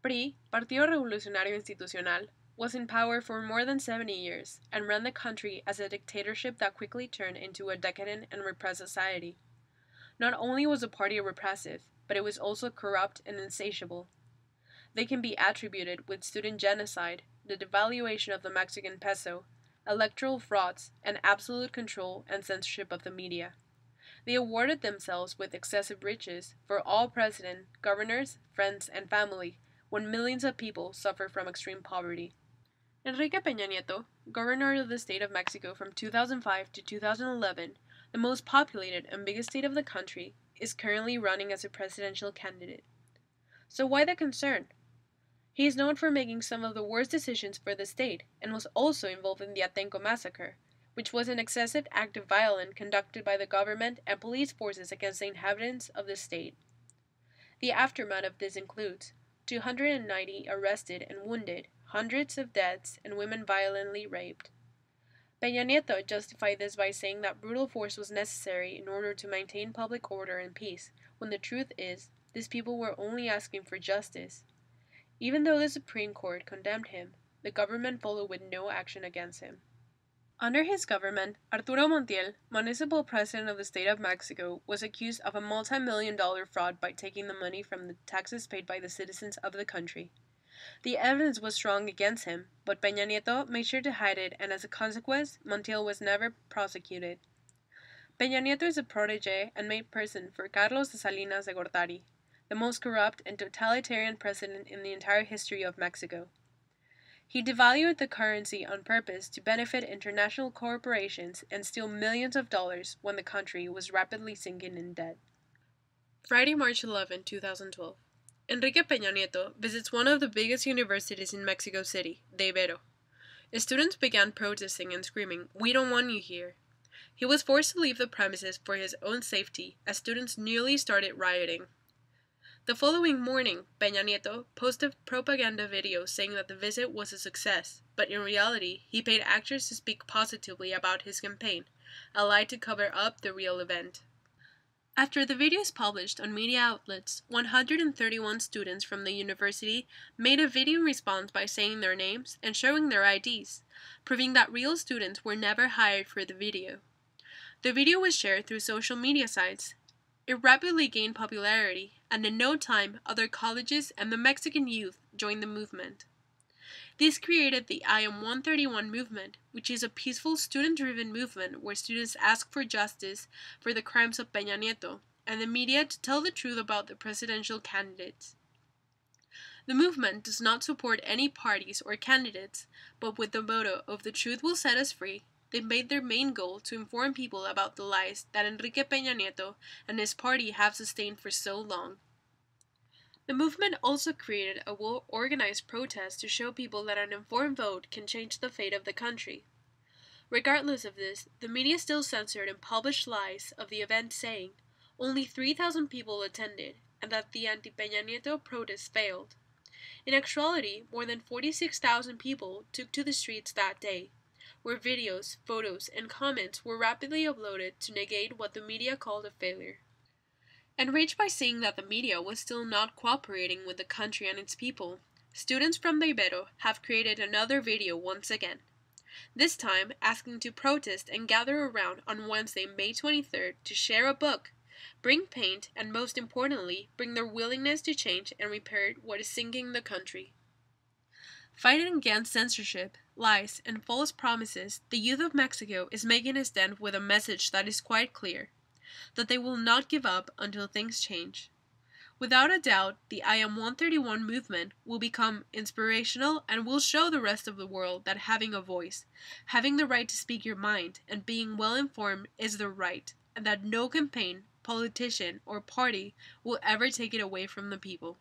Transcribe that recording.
PRI, Partido Revolucionario Institucional, was in power for more than 70 years and ran the country as a dictatorship that quickly turned into a decadent and repressed society. Not only was the party repressive, but it was also corrupt and insatiable. They can be attributed with student genocide, the devaluation of the Mexican peso, electoral frauds, and absolute control and censorship of the media. They awarded themselves with excessive riches for all president, governors, friends, and family, when millions of people suffer from extreme poverty. Enrique Peña Nieto, governor of the state of Mexico from 2005 to 2011, the most populated and biggest state of the country, is currently running as a presidential candidate. So why the concern? He is known for making some of the worst decisions for the state and was also involved in the Atenco massacre, which was an excessive act of violence conducted by the government and police forces against the inhabitants of the state. The aftermath of this includes 290 arrested and wounded, hundreds of deaths, and women violently raped. Peña Nieto justified this by saying that brutal force was necessary in order to maintain public order and peace, when the truth is, these people were only asking for justice. Even though the Supreme Court condemned him, the government followed with no action against him. Under his government, Arturo Montiel, municipal president of the state of Mexico, was accused of a multi-million-dollar fraud by taking the money from the taxes paid by the citizens of the country. The evidence was strong against him, but Peña Nieto made sure to hide it, and as a consequence, Montiel was never prosecuted. Peña Nieto is a protege and made person for Carlos de Salinas de Gortari, the most corrupt and totalitarian president in the entire history of Mexico. He devalued the currency on purpose to benefit international corporations and steal millions of dollars when the country was rapidly sinking in debt. Friday, March 11, 2012. Enrique Peña Nieto visits one of the biggest universities in Mexico City, the Ibero. Students began protesting and screaming, "We don't want you here." He was forced to leave the premises for his own safety as students nearly started rioting. The following morning, Peña Nieto posted propaganda videos saying that the visit was a success, but in reality, he paid actors to speak positively about his campaign, a lie to cover up the real event. After the videos published on media outlets, 131 students from the university made a video response by saying their names and showing their IDs, proving that real students were never hired for the video. The video was shared through social media sites. It rapidly gained popularity, and in no time, other colleges and the Mexican youth joined the movement. This created the I Am 131 movement, which is a peaceful student-driven movement where students ask for justice for the crimes of Peña Nieto, and the media to tell the truth about the presidential candidates. The movement does not support any parties or candidates, but with the motto of "The truth will set us free," they made their main goal to inform people about the lies that Enrique Peña Nieto and his party have sustained for so long. The movement also created a well-organized protest to show people that an informed vote can change the fate of the country. Regardless of this, the media still censored and published lies of the event saying only 3,000 people attended and that the anti-Peña Nieto protest failed. In actuality, more than 46,000 people took to the streets that day, where videos, photos, and comments were rapidly uploaded to negate what the media called a failure. Enraged by seeing that the media was still not cooperating with the country and its people, students from the Ibero have created another video once again, this time asking to protest and gather around on Wednesday, May 23rd to share a book, bring paint, and most importantly, bring their willingness to change and repair what is sinking the country. Fighting against censorship, lies, and false promises, the youth of Mexico is making a stand with a message that is quite clear, that they will not give up until things change. Without a doubt, the I Am 131 movement will become inspirational and will show the rest of the world that having a voice, having the right to speak your mind, and being well informed is the right, and that no campaign, politician, or party will ever take it away from the people.